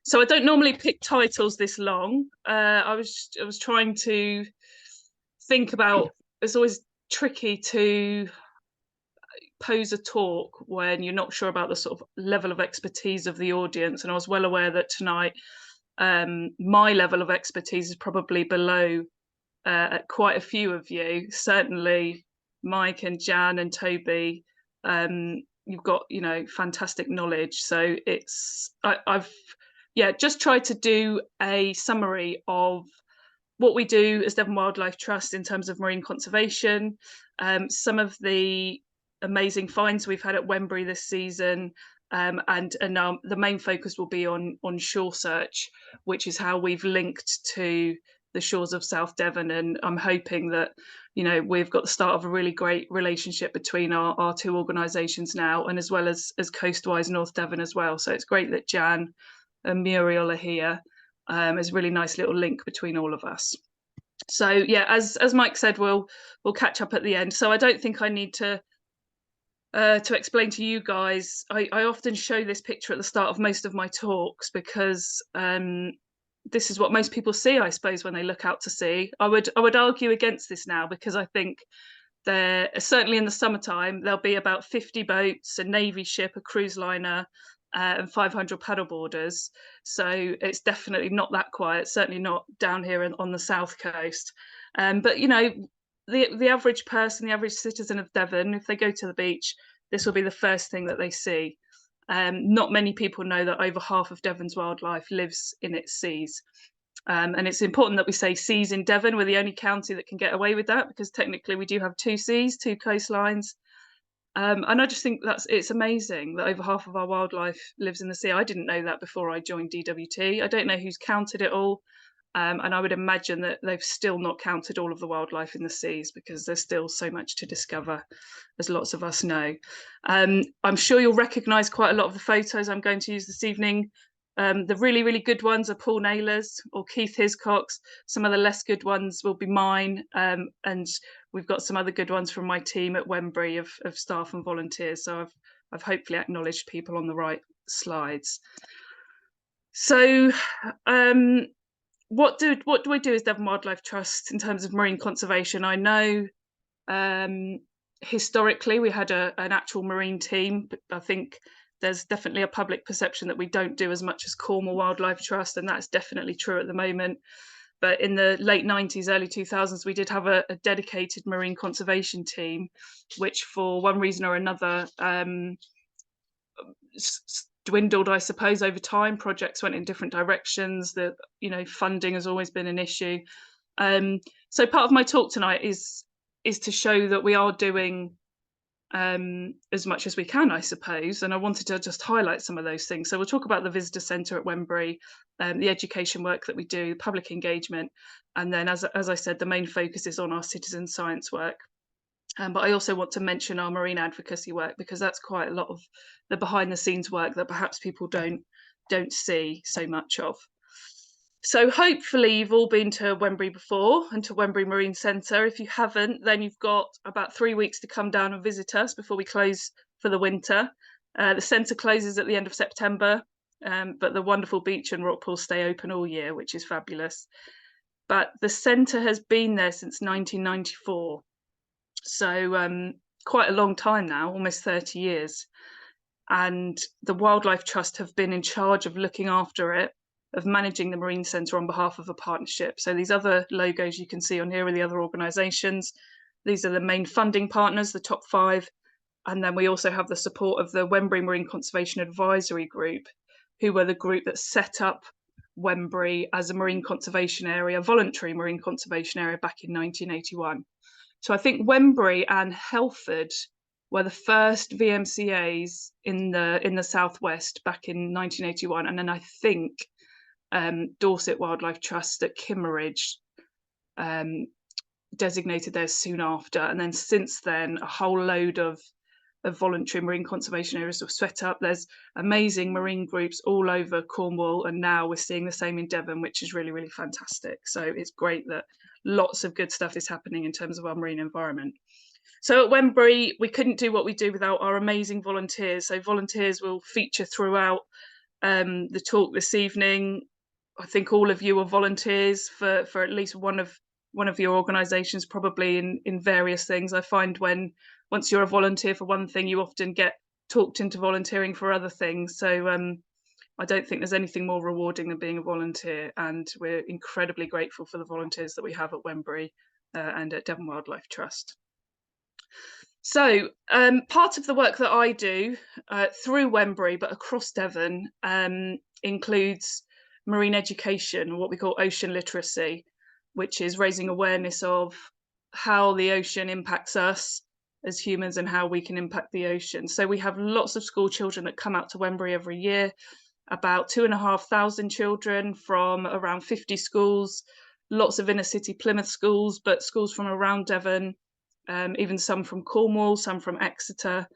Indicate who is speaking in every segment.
Speaker 1: So I don't normally pick titles this long. I was trying to think about. It's always tricky to pose a talk when you're not sure about the sort of level of expertise of the audience, and I was well aware that tonight my level of expertise is probably below quite a few of you. Certainly, Mike and Jan and Toby. You've got fantastic knowledge. So I've just tried to do a summary of what we do as Devon Wildlife Trust in terms of marine conservation, some of the amazing finds we've had at Wembury this season, and the main focus will be on Shoresearch, which is how we've linked to the Shores of South Devon, and I'm hoping that we've got the start of a really great relationship between our two organisations now, and as well as Coastwise North Devon as well. So it's great that Jan and Muriel are here. There's a really nice little link between all of us. So yeah, as Mike said, we'll catch up at the end. So I don't think I need to explain to you guys. I often show this picture at the start of most of my talks because this is what most people see, I suppose, when they look out to sea. I would argue against this now, because I think there, certainly in the summertime, there'll be about 50 boats, a Navy ship, a cruise liner, and 500 paddleboarders. So it's definitely not that quiet, certainly not down here on the south coast. But the average person, the average citizen of Devon, if they go to the beach, this will be the first thing that they see. Not many people know that over half of Devon's wildlife lives in its seas. And it's important that we say seas in Devon. We're the only county that can get away with that, because technically we do have 2 seas, 2 coastlines. And I just think it's amazing that over half of our wildlife lives in the sea. I didn't know that before I joined DWT. I don't know who's counted it all. And I would imagine that they've still not counted all of the wildlife in the seas, because there's still so much to discover, as lots of us know. I'm sure you'll recognise quite a lot of the photos I'm going to use this evening. The really, really good ones are Paul Naylor's or Keith Hiscock's. Some of the less good ones will be mine. And we've got some other good ones from my team at Wembury of staff and volunteers. So I've hopefully acknowledged people on the right slides. So what do we do as Devon Wildlife Trust in terms of marine conservation? I know historically we had an actual marine team, but I think there's definitely a public perception that we don't do as much as Cornwall Wildlife Trust, and that's definitely true at the moment. But in the late 90s, early 2000s, we did have a dedicated marine conservation team, which for one reason or another dwindled, I suppose, over time. Projects went in different directions. Funding has always been an issue. So part of my talk tonight is to show that we are doing as much as we can, I suppose, and I wanted to just highlight some of those things. So we'll talk about the visitor centre at Wembury, the education work that we do, public engagement, and then as I said, the main focus is on our citizen science work. But I also want to mention our marine advocacy work, because that's quite a lot of the behind the scenes work that perhaps people don't see so much of. So hopefully you've all been to Wembury before, and to Wembury Marine Centre. If you haven't, then you've got about 3 weeks to come down and visit us before we close for the winter. The centre closes at the end of September, but the wonderful beach and rock pools stay open all year, which is fabulous. But the centre has been there since 1994. So quite a long time now, almost 30 years. And the Wildlife Trust have been in charge of looking after it, of managing the Marine Centre on behalf of a partnership. So these other logos you can see on here are the other organisations. These are the main funding partners, the top 5. And then we also have the support of the Wembury Marine Conservation Advisory Group, who were the group that set up Wembury as a marine conservation area, voluntary marine conservation area, back in 1981. So I think Wembury and Helford were the first VMCAs in the southwest back in 1981, and then I think Dorset Wildlife Trust at Kimmeridge designated theirs soon after, and then since then a whole load of voluntary marine conservation areas were set up. There's amazing marine groups all over Cornwall, and now we're seeing the same in Devon, which is really, really fantastic. So it's great that lots of good stuff is happening in terms of our marine environment. So at Wembury, we couldn't do what we do without our amazing volunteers. So volunteers will feature throughout The talk this evening, I think all of you are volunteers for at least one of your organisations, probably in various things. I find once you're a volunteer for one thing, you often get talked into volunteering for other things. So I don't think there's anything more rewarding than being a volunteer, and we're incredibly grateful for the volunteers that we have at Wembury and at Devon Wildlife Trust. So part of the work that I do through Wembury, but across Devon, includes marine education, or what we call ocean literacy, which is raising awareness of how the ocean impacts us as humans and how we can impact the ocean. So we have lots of school children that come out to Wembury every year, about 2,500 children from around 50 schools, lots of inner city Plymouth schools, but schools from around Devon, even some from Cornwall, some from Exeter.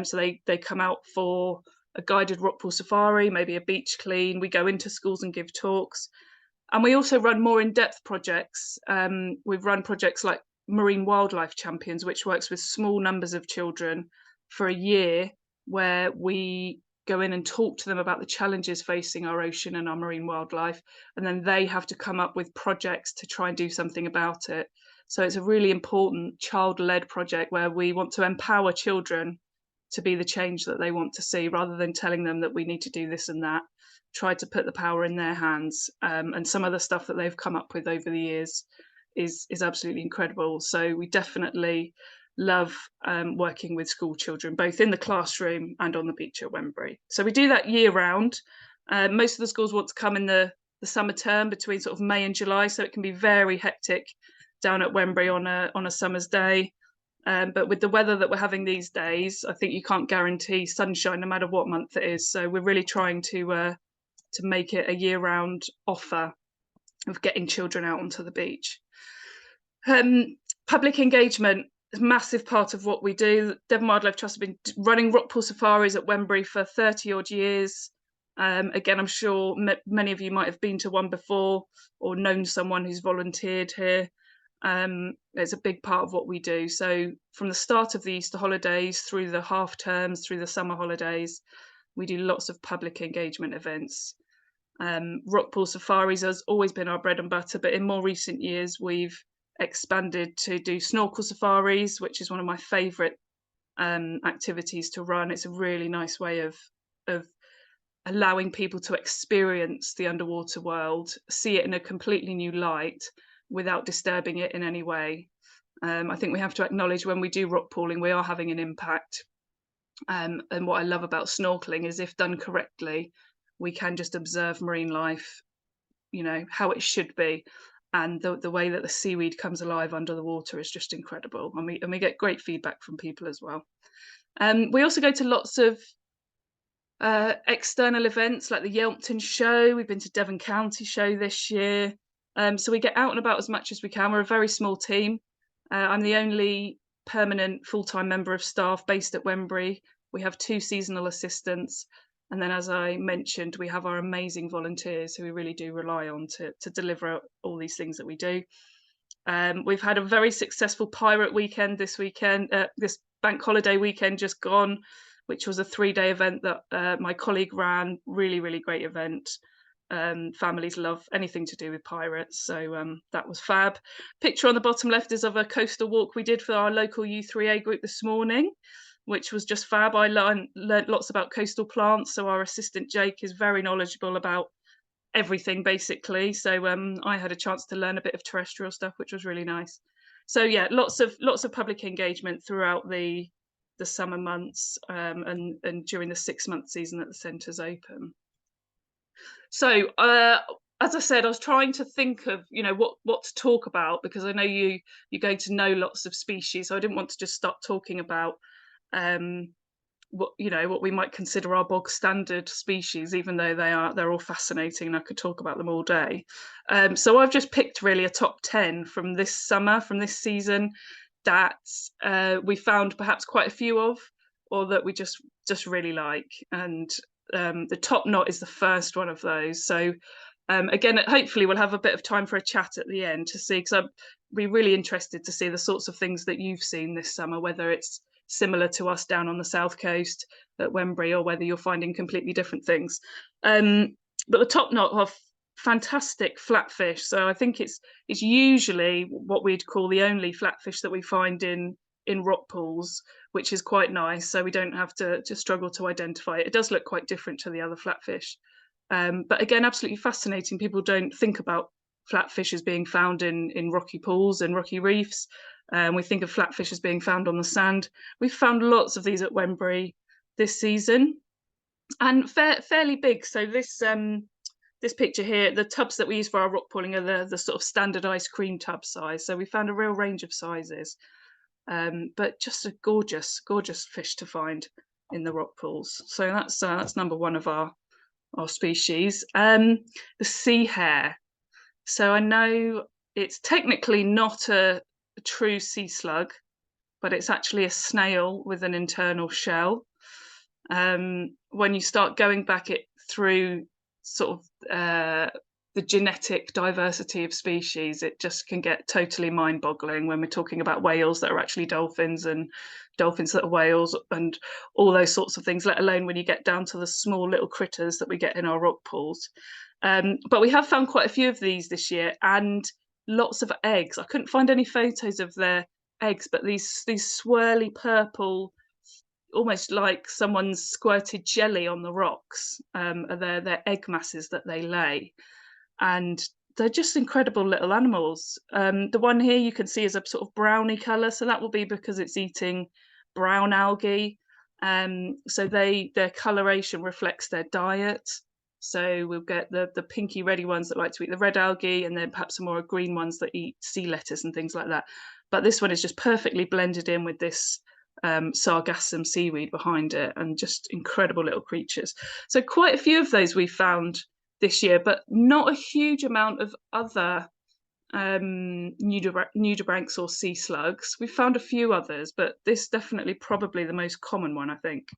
Speaker 1: So they come out for a guided rockpool safari, maybe a beach clean. We go into schools and give talks. And we also run more in-depth projects. We've run projects like Marine Wildlife Champions, which works with small numbers of children for a year, where we go in and talk to them about the challenges facing our ocean and our marine wildlife, and then they have to come up with projects to try and do something about it. So it's a really important child-led project where we want to empower children to be the change that they want to see, rather than telling them that we need to do this and that. Try to put the power in their hands. And some of the stuff that they've come up with over the years is absolutely incredible. So we definitely love working with school children, both in the classroom and on the beach at Wembury. So we do that year round. Most of the schools want to come in the summer term between sort of May and July, so it can be very hectic down at Wembury on a summer's day. But with the weather that we're having these days, I think you can't guarantee sunshine no matter what month it is. So we're really trying to make it a year-round offer of getting children out onto the beach. Public engagement is a massive part of what we do. Devon Wildlife Trust have been running rockpool safaris at Wembury for 30-odd years. Again, I'm sure many of you might have been to one before or known someone who's volunteered here. It's a big part of what we do. So from the start of the Easter holidays through the half terms, through the summer holidays, we do lots of public engagement events. Rockpool safaris has always been our bread and butter, but in more recent years we've expanded to do snorkel safaris, which is one of my favourite activities to run. It's a really nice way of allowing people to experience the underwater world, see it in a completely new light without disturbing it in any way. I think we have to acknowledge when we do rock pooling, we are having an impact. And what I love about snorkeling is if done correctly, we can just observe marine life, you know, how it should be. And the way that the seaweed comes alive under the water is just incredible. And we get great feedback from people as well. We also go to lots of external events like the Yelpton Show. We've been to Devon County Show this year. So we get out and about as much as we can. We're a very small team. I'm the only permanent full-time member of staff based at Wembury. We have 2 seasonal assistants. And then, as I mentioned, we have our amazing volunteers who we really do rely on to deliver all these things that we do. We've had a very successful pirate weekend this bank holiday weekend just gone, which was a 3-day event that my colleague ran. Really, really great event. Families love anything to do with pirates, so that was fab. Picture on the bottom left is of a coastal walk we did for our local U3A group this morning, which was just fab. I learned lots about coastal plants, so our assistant Jake is very knowledgeable about everything basically. So I had a chance to learn a bit of terrestrial stuff, which was really nice. So yeah, lots of public engagement throughout the summer months and during the 6-month season that the centre's open. So as I said, I was trying to think of, you know, what to talk about, because I know you're going to know lots of species, so I didn't want to just start talking about what we might consider our bog standard species, even though they're all fascinating and I could talk about them all day. So I've just picked really a top 10 from this summer, from this season, that we found perhaps quite a few of, or that we just really like. And the top knot is the first one of those. So again, hopefully we'll have a bit of time for a chat at the end to see, because I'd be really interested to see the sorts of things that you've seen this summer, whether it's similar to us down on the south coast at Wembury, or whether you're finding completely different things. But the top knot are fantastic flatfish. So I think it's usually what we'd call the only flatfish that we find in rock pools, which is quite nice. So we don't have to struggle to identify it. It does look quite different to the other flatfish. But again, absolutely fascinating. People don't think about flatfish as being found in rocky pools and rocky reefs. We think of flatfish as being found on the sand. We've found lots of these at Wembury this season, and fairly big. So this picture here, the tubs that we use for our rock pooling are the sort of standard ice cream tub size. So we found a real range of sizes, but just a gorgeous fish to find in the rock pools. So that's number one of our species. The sea hare. So I know it's technically not a true sea slug, but it's actually a snail with an internal shell. When you start going back it through sort of the genetic diversity of species, it just can get totally mind-boggling when we're talking about whales that are actually dolphins and dolphins that are whales and all those sorts of things, let alone when you get down to the small little critters that we get in our rock pools. But we have found quite a few of these this year, and lots of eggs. I couldn't find any photos of their eggs, but these swirly purple, almost like someone's squirted jelly on the rocks, are their egg masses that they lay. And they're just incredible little animals. The one here you can see is a sort of browny colour, so that will be because it's eating brown algae. So their coloration reflects their diet. So we'll get the pinky reddy ones that like to eat the red algae, and then perhaps some more green ones that eat sea lettuce and things like that. But this one is just perfectly blended in with this sargassum seaweed behind it, and just incredible little creatures. So quite a few of those we found this year, but not a huge amount of other nudibranchs or sea slugs. We found a few others, but this definitely probably the most common one, I think.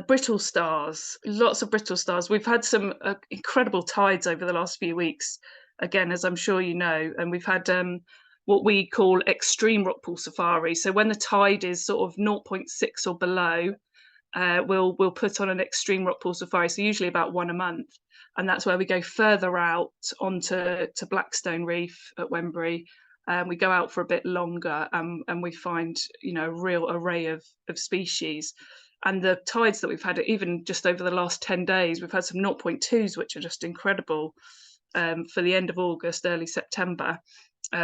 Speaker 1: Brittle stars, lots of brittle stars. We've had some incredible tides over the last few weeks, again, as I'm sure you know, and we've had what we call extreme rock pool safari. So when the tide is sort of 0.6 or below, we'll put on an extreme rock pool safari, so usually about one a month, and that's where we go further out onto Blackstone Reef at Wembury. We go out for a bit longer, and we find a real array of species. And the tides that we've had, even just over the last 10 days, we've had some 0.2s, which are just incredible, for the end of August, early September.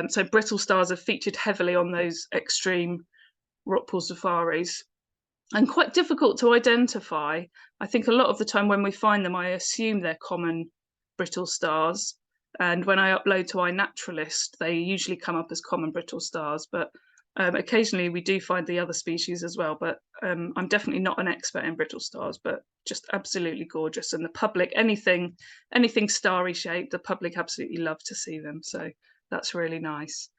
Speaker 1: So brittle stars have featured heavily on those extreme rock pool safaris, and quite difficult to identify. I think a lot of the time when we find them, I assume they're common brittle stars. And when I upload to iNaturalist, they usually come up as common brittle stars. But occasionally we do find the other species as well. But I'm definitely not an expert in brittle stars, but just absolutely gorgeous. And the public, anything starry shaped, the public absolutely love to see them. So that's really nice.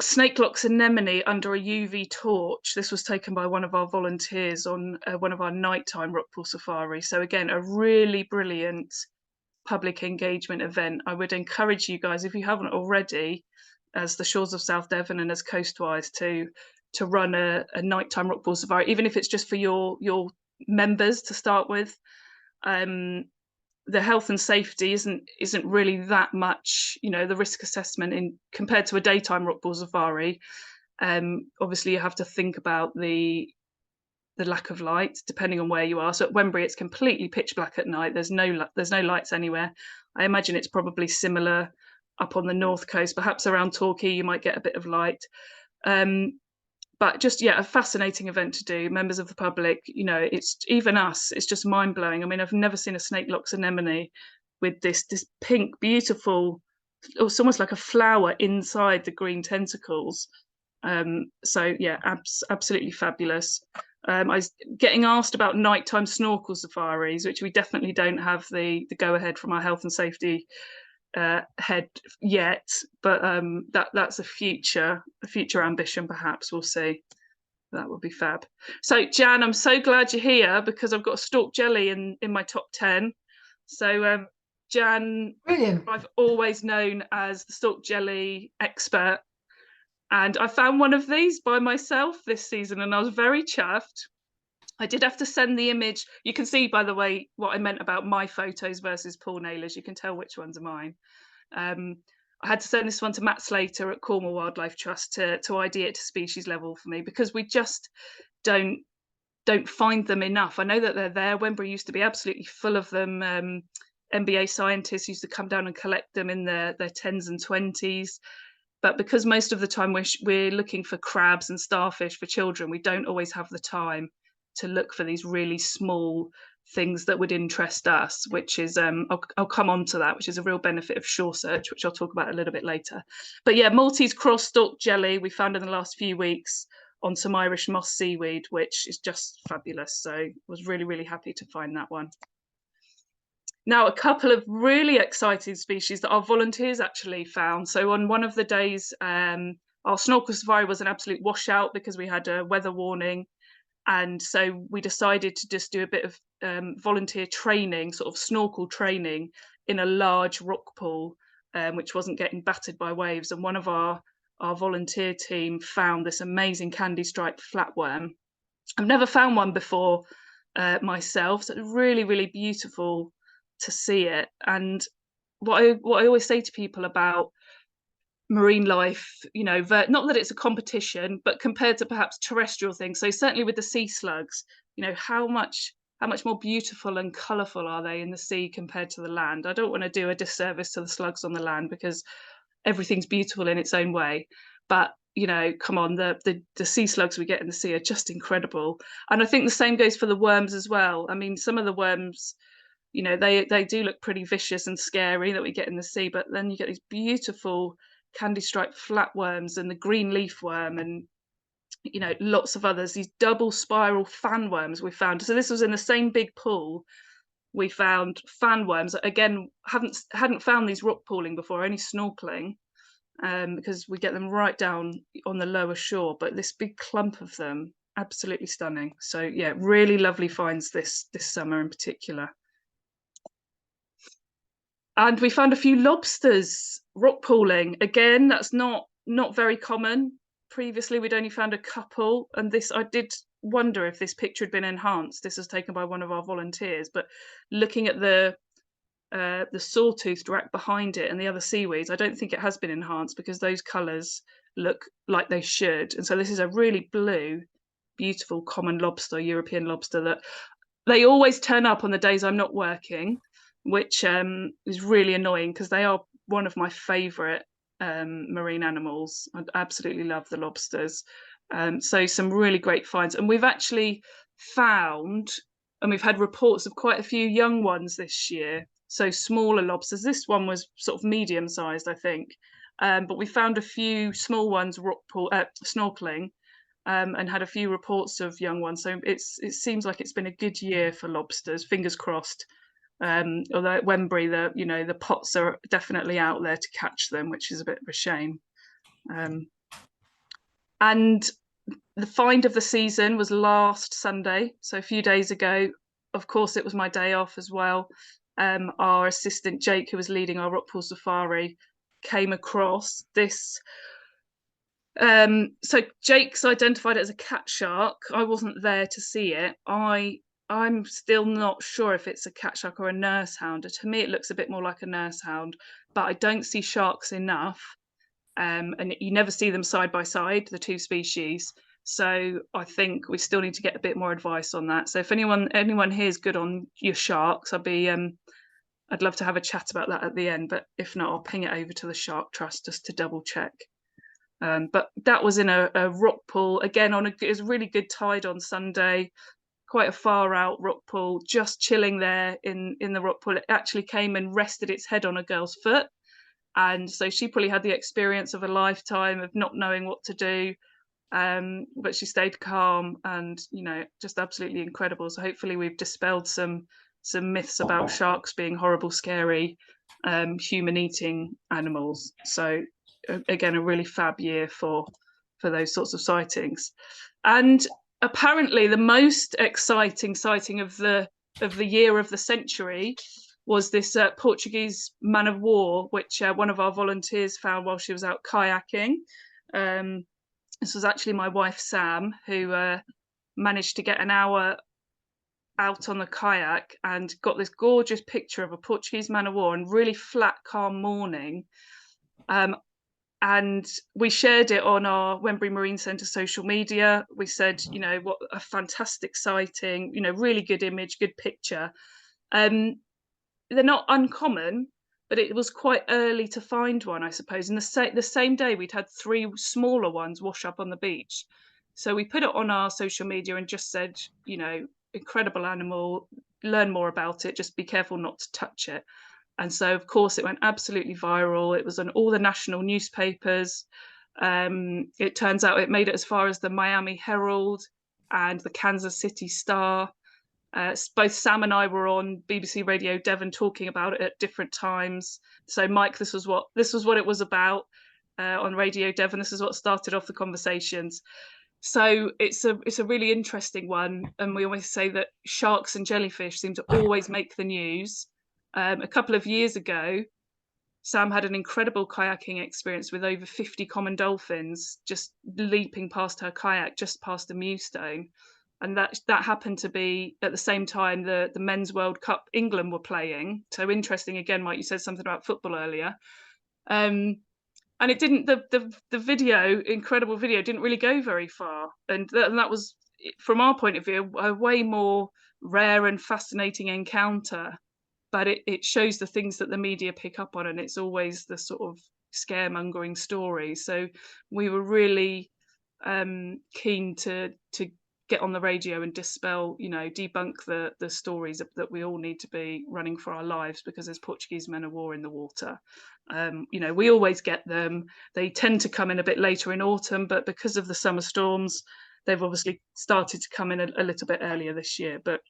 Speaker 1: Snakelocks anemone under a UV torch. This was taken by one of our volunteers on one of our nighttime rock pool safaris. So again, a really brilliant public engagement event. I would encourage you guys, if you haven't already, as the Shores of South Devon and as Coastwise, to run a nighttime rock pool safari, even if it's just for your members to start with. The health and safety isn't really that much, the risk assessment compared to a daytime rock pool safari. Obviously you have to think about the lack of light depending on where you are. So at Wembury it's completely pitch black at night. There's no lights anywhere. I imagine it's probably similar up on the north coast, perhaps around Torquay you might get a bit of light. But just, a fascinating event to do. Members of the public, it's even us, it's just mind blowing. I mean, I've never seen a snakelocks anemone with this pink, beautiful, it's almost like a flower inside the green tentacles. So yeah, absolutely fabulous. I was getting asked about nighttime snorkel safaris, which we definitely don't have the go ahead from our health and safety head yet, but that's a future ambition, perhaps. We'll see. That would be fab. So Jan, I'm so glad you're here, because I've got a stalk jelly in my top 10. So Jan, brilliant. I've always known as the stalk jelly expert, And I found one of these by myself this season, and I was very chuffed. I did have to send the image. You can see, by the way, what I meant about my photos versus Paul Naylor's. You can tell which ones are mine. I had to send this one to Matt Slater at Cornwall Wildlife Trust to ID it to species level for me, because we just don't find them enough. I know that they're there. Wembury used to be absolutely full of them. MBA scientists used to come down and collect them in their 10s and 20s. But because most of the time we're looking for crabs and starfish for children, we don't always have the time to look for these really small things that would interest us, which is I'll come on to that, which is a real benefit of Shoresearch, which I'll talk about a little bit later. But yeah, Maltese cross stalk jelly we found in the last few weeks on some Irish moss seaweed, which is just fabulous. So I was really, really happy to find that one. Now, a couple of really exciting species that our volunteers actually found. So on one of the days, our snorkel safari was an absolute washout because we had a weather warning. And so we decided to just do a bit of volunteer training, sort of snorkel training in a large rock pool, which wasn't getting battered by waves. And one of our volunteer team found this amazing candy striped flatworm. I've never found one before myself, so it's really, really beautiful to see it. And what I always say to people about marine life, you know, not that it's a competition, but compared to perhaps terrestrial things, so certainly with the sea slugs, you know, how much more beautiful and colourful are they in the sea compared to the land? I don't want to do a disservice to the slugs on the land, because everything's beautiful in its own way, but you know, come on, the sea slugs we get in the sea are just incredible. And I think the same goes for the worms as well. I mean, some of the worms, you know, they do look pretty vicious and scary that we get in the sea, but then you get these beautiful candy striped flatworms and the green leaf worm, and you know, lots of others, these double spiral fan worms we found. So this was in the same big pool. We found fan worms. Again, hadn't found these rock pooling before, only snorkeling, because we get them right down on the lower shore, but this big clump of them, absolutely stunning. So yeah, really lovely finds this summer in particular. And we found a few lobsters rock pooling. Again, that's not very common. Previously, we'd only found a couple, and this, I did wonder if this picture had been enhanced. This was taken by one of our volunteers, but looking at the sawtoothed wrack behind it and the other seaweeds, I don't think it has been enhanced, because those colours look like they should. And so this is a really blue, beautiful common lobster, European lobster, that they always turn up on the days I'm not working, which is really annoying, because they are one of my favourite marine animals. I absolutely love the lobsters. So some really great finds. And we've actually found, and we've had reports of quite a few young ones this year. So smaller lobsters. This one was sort of medium sized, I think. But we found a few small ones snorkeling, and had a few reports of young ones. So it seems like it's been a good year for lobsters, fingers crossed. Although at Wembury, the pots are definitely out there to catch them, which is a bit of a shame. And the find of the season was last Sunday, so a few days ago. Of course, it was my day off as well. Our assistant Jake, who was leading our rockpool safari, came across this. So Jake's identified it as a cat shark. I wasn't there to see it. I'm still not sure if it's a cat shark or a nurse hound. To me, it looks a bit more like a nurse hound, but I don't see sharks enough. And you never see them side by side, the two species. So I think we still need to get a bit more advice on that. So if anyone here is good on your sharks, I'd love to have a chat about that at the end. But if not, I'll ping it over to the Shark Trust just to double check. But that was in a rock pool again. It was a really good tide on Sunday. Quite a far out rock pool, just chilling there in the rock pool. It actually came and rested its head on a girl's foot, and so she probably had the experience of a lifetime of not knowing what to do, but she stayed calm, and you know, just absolutely incredible. So hopefully we've dispelled some myths about sharks being horrible, scary, human eating animals. So again, a really fab year for those sorts of sightings. And apparently the most exciting sighting of the year, of the century, was this Portuguese man of war, which one of our volunteers found while she was out kayaking. This was actually my wife, Sam, who managed to get an hour out on the kayak and got this gorgeous picture of a Portuguese man of war and really flat, calm morning. And we shared it on our Wembury Marine Centre social media. We said, you know, what a fantastic sighting, you know, really good image, good picture. They're not uncommon, but it was quite early to find one, I suppose. And the same day, we'd had 3 smaller ones wash up on the beach. So we put it on our social media and just said, you know, incredible animal, learn more about it, just be careful not to touch it. And so, of course, it went absolutely viral. It was on all the national newspapers. It turns out it made it as far as the Miami Herald and the Kansas City Star. Both Sam and I were on BBC Radio Devon talking about it at different times. So, Mike, this was what it was about on Radio Devon. This is what started off the conversations. So it's a really interesting one, and we always say that sharks and jellyfish seem to always make the news. A couple of years ago, Sam had an incredible kayaking experience with over 50 common dolphins just leaping past her kayak just past the Mewstone. And that happened to be at the same time the Men's World Cup England were playing. So interesting again, Mike, you said something about football earlier. And it didn't, the video, incredible video, didn't really go very far. And that was, from our point of view, a way more rare and fascinating encounter. But it shows the things that the media pick up on, and it's always the sort of scaremongering stories. So we were really keen to get on the radio and dispel, you know, debunk the stories that we all need to be running for our lives because there's Portuguese men of war in the water. You know, we always get them. They tend to come in a bit later in autumn, but because of the summer storms, they've obviously started to come in a little bit earlier this year. But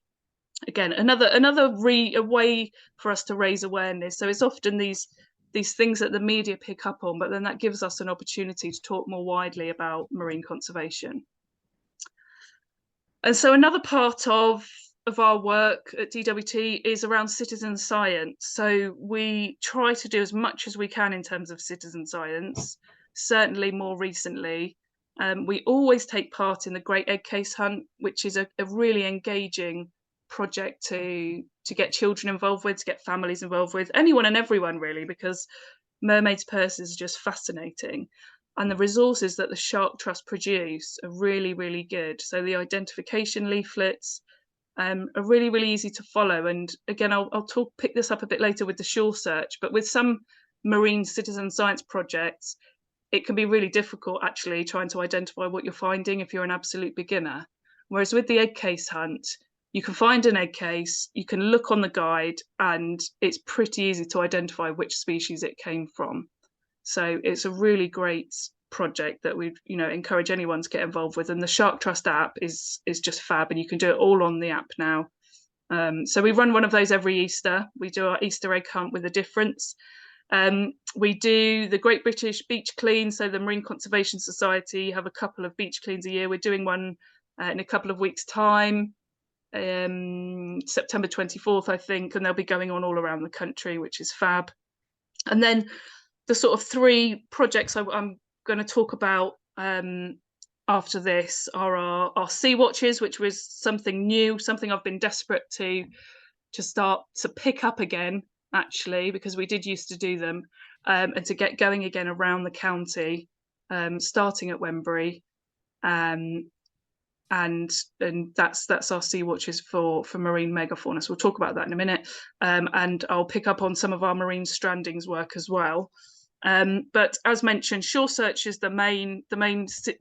Speaker 1: again, another way for us to raise awareness. So it's often these things that the media pick up on, but then that gives us an opportunity to talk more widely about marine conservation. And so another part of our work at DWT is around citizen science. So we try to do as much as we can in terms of citizen science, certainly more recently. We always take part in the Great Egg Case Hunt, which is a really engaging project to get children involved with, to get families involved with, anyone and everyone really, because mermaids' purses are just fascinating. And the resources that the Shark Trust produce are really, really good. So the identification leaflets are really, really easy to follow. And again, I'll pick this up a bit later with the Shoresearch, but with some marine citizen science projects, it can be really difficult actually trying to identify what you're finding if you're an absolute beginner. Whereas with the egg case hunt, you can find an egg case, you can look on the guide, and it's pretty easy to identify which species it came from. So it's a really great project that we'd, you know, encourage anyone to get involved with. And the Shark Trust app is just fab, and you can do it all on the app now. So we run one of those every Easter. We do our Easter egg hunt with a difference. We do the Great British Beach Clean. So the Marine Conservation Society have a couple of beach cleans a year. We're doing one in a couple of weeks' time, September 24th, I think, and they'll be going on all around the country, which is fab. And then the sort of 3 projects I'm going to talk about after this are our sea watches, which was something new, something I've been desperate to start to pick up again, actually, because we did used to do them, and to get going again around the county, starting at Wembury. And that's our sea watches for marine megafauna. So we'll talk about that in a minute, and I'll pick up on some of our marine strandings work as well. But as mentioned, Shoresearch is the main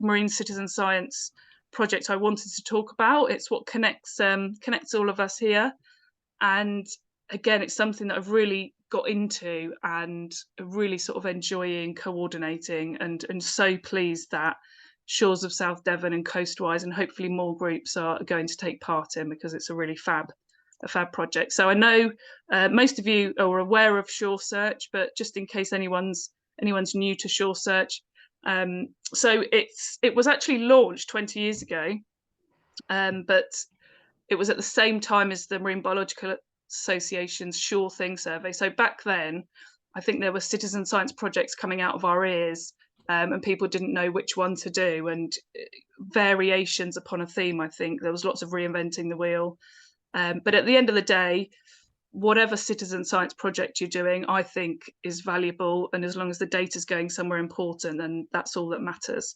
Speaker 1: marine citizen science project I wanted to talk about. It's what connects all of us here, and again, it's something that I've really got into and really sort of enjoying coordinating, and so pleased that Shores of South Devon and Coastwise and hopefully more groups are going to take part in, because it's a really fab project. So I know most of you are aware of Shoresearch, but just in case anyone's new to Shoresearch, so it was actually launched 20 years ago, but it was at the same time as the Marine Biological Association's Shore Thing survey. So back then, I think there were citizen science projects coming out of our ears and people didn't know which one to do, and variations upon a theme. I think there was lots of reinventing the wheel. But at the end of the day, whatever citizen science project you're doing, I think is valuable. And as long as the data is going somewhere important, then that's all that matters.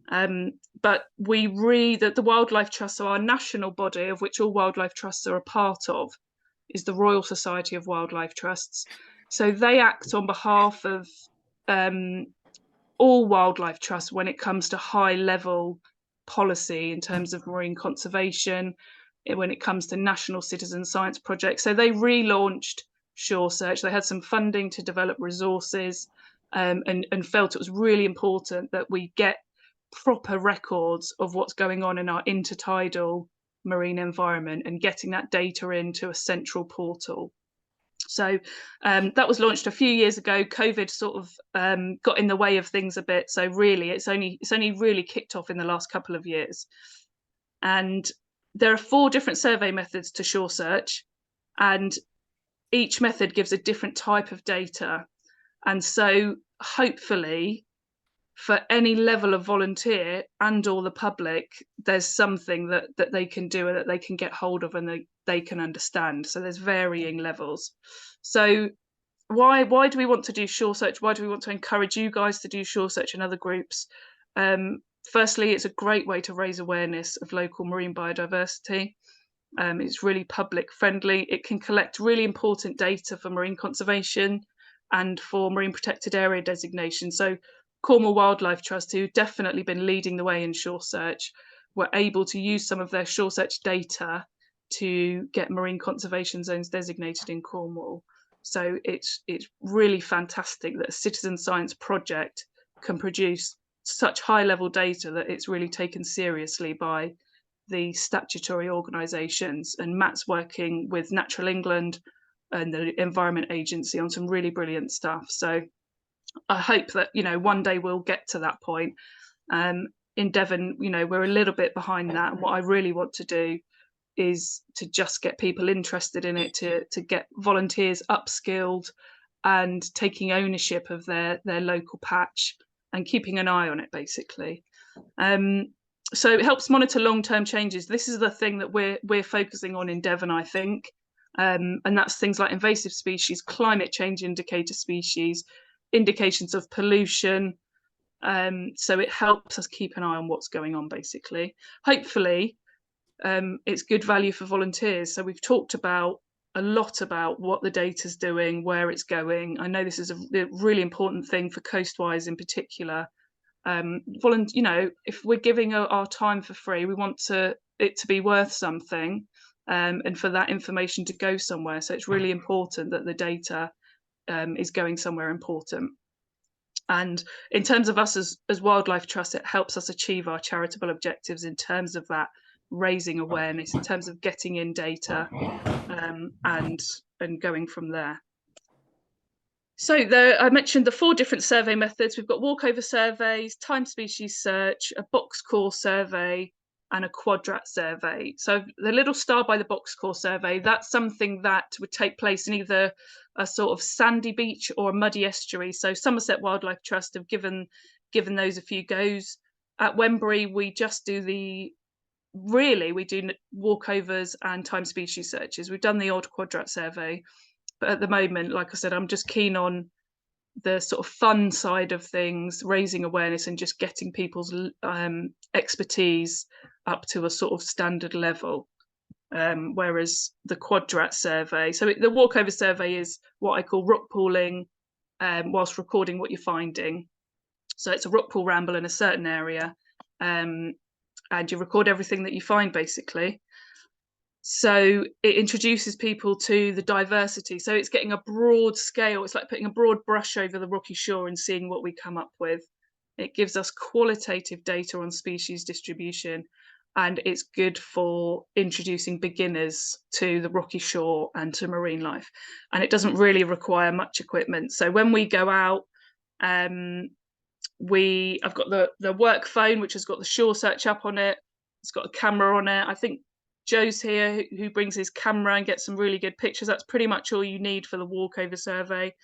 Speaker 1: But the Wildlife Trust, so our national body, of which all wildlife trusts are a part of, is the Royal Society of Wildlife Trusts. So they act on behalf of all wildlife trusts when it comes to high level policy in terms of marine conservation, when it comes to national citizen science projects. So they relaunched Shoresearch. They had some funding to develop resources, and felt it was really important that we get proper records of what's going on in our intertidal marine environment and getting that data into a central portal. So that was launched a few years ago. COVID sort of got in the way of things a bit. So really, it's only really kicked off in the last couple of years. And there are 4 different survey methods to Shoresearch, and each method gives a different type of data. And so hopefully, for any level of volunteer and or the public, there's something that they can do and that they can get hold of and they can understand. So there's varying levels. So why do we want to do Shoresearch? Why do we want to encourage you guys to do Shoresearch and other groups? Firstly, it's a great way to raise awareness of local marine biodiversity. It's really public friendly. It can collect really important data for marine conservation and for marine protected area designation. So Cornwall Wildlife Trust, who definitely been leading the way in Shoresearch, were able to use some of their Shoresearch data to get marine conservation zones designated in Cornwall. So it's really fantastic that a citizen science project can produce such high level data that it's really taken seriously by the statutory organisations. And Matt's working with Natural England and the Environment Agency on some really brilliant stuff. So I hope that, one day we'll get to that point. In Devon, we're a little bit behind that. And what I really want to do is to just get people interested in it, to get volunteers upskilled and taking ownership of their local patch and keeping an eye on it, basically. So it helps monitor long-term changes. This is the thing that we're focusing on in Devon, I think. And that's things like invasive species, climate change indicator species, indications of pollution. So it helps us keep an eye on what's going on, basically. Hopefully, it's good value for volunteers. So we've talked about a lot about what the data's doing, where it's going. I know this is a really important thing for Coastwise in particular. If we're giving our time for free, we want it to be worth something, and for that information to go somewhere. So it's really important that the data is going somewhere important. And in terms of us as Wildlife Trust, it helps us achieve our charitable objectives in terms of that raising awareness, in terms of getting in data, and going from there. So I mentioned the 4 different survey methods. We've got walkover surveys, time species search, a box core survey, and a quadrat survey. So the little star by the box core survey, that's something that would take place in either a sort of sandy beach or a muddy estuary. So Somerset Wildlife Trust have given those a few goes. At Wembury, we just do we do walkovers and time species searches. We've done the odd quadrat survey, but at the moment, like I said, I'm just keen on the sort of fun side of things, raising awareness and just getting people's expertise up to a sort of standard level. Whereas the quadrat survey, so the walkover survey is what I call rock pooling whilst recording what you're finding. So it's a rock pool ramble in a certain area, and you record everything that you find, basically. So it introduces people to the diversity. So it's getting a broad scale. It's like putting a broad brush over the rocky shore and seeing what we come up with. It gives us qualitative data on species distribution, and it's good for introducing beginners to the rocky shore and to marine life. And it doesn't really require much equipment. So when we go out, I've got the work phone, which has got the Shoresearch up on it. It's got a camera on it. I think Joe's here who brings his camera and gets some really good pictures. That's pretty much all you need for the walkover survey.